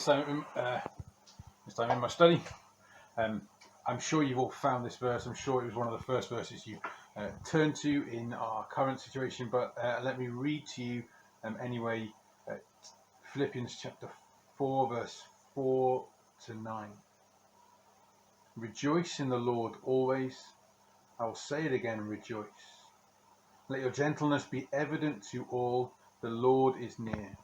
this time in my study. I'm sure you've all found this verse. I'm sure it was one of the first verses you turned to in our current situation, but let me read to you anyway. Philippians chapter 4, verse 4 to 9. Rejoice in the Lord always. I will say it again, rejoice. Let your gentleness be evident to all. The Lord is near.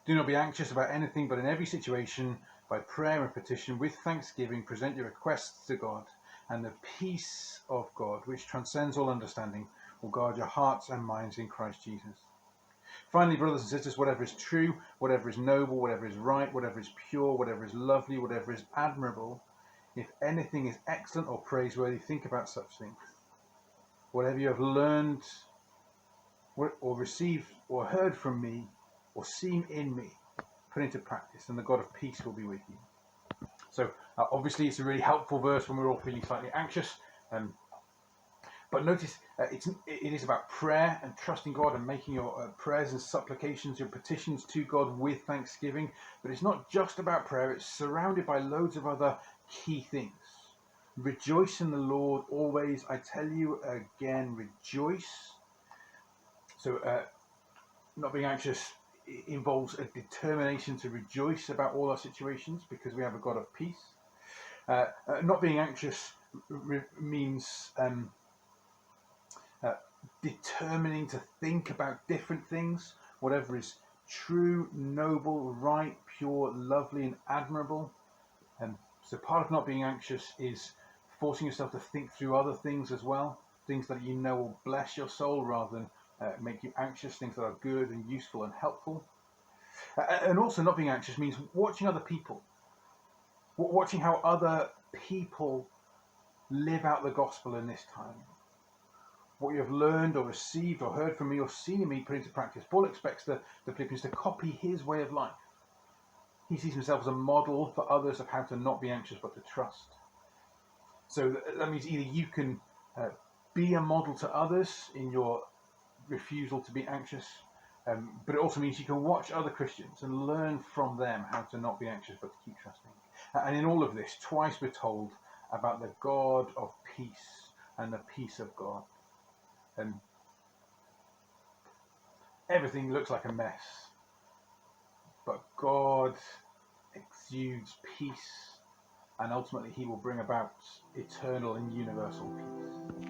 Do not be anxious about anything, but in every situation, by prayer and petition, with thanksgiving, present your requests to God, and the peace of God, which transcends all understanding, will guard your hearts and minds in Christ Jesus. Finally, brothers and sisters, whatever is true, whatever is noble, whatever is right, whatever is pure, whatever is lovely, whatever is admirable, if anything is excellent or praiseworthy, think about such things. Whatever you have learned or received or heard from me or seen in me, put into practice, and the God of peace will be with you. So obviously it's a really helpful verse when we're all feeling slightly anxious. But notice it is about prayer and trusting God and making your prayers and supplications, your petitions to God with thanksgiving. But it's not just about prayer, it's surrounded by loads of other key things. Rejoice in the Lord always. I tell you again, rejoice. So not being anxious involves a determination to rejoice about all our situations because we have a God of peace. Not being anxious means determining to think about different things, whatever is true, noble, right, pure, lovely, and admirable. So part of not being anxious is forcing yourself to think through other things as well, things that you know will bless your soul rather than make you anxious, things that are good and useful and helpful. And also not being anxious means watching other people, watching how other people live out the gospel in this time. What you have learned or received or heard from me or seen in me put into practice. Paul expects the Philippians to copy his way of life. He sees himself as a model for others of how to not be anxious but to trust. So that means either you can be a model to others in your refusal to be anxious, but it also means you can watch other Christians and learn from them how to not be anxious but to keep trusting. And in all of this, twice we're told about the God of peace and the peace of God. And everything looks like a mess, but God exudes peace, and ultimately he will bring about eternal and universal peace.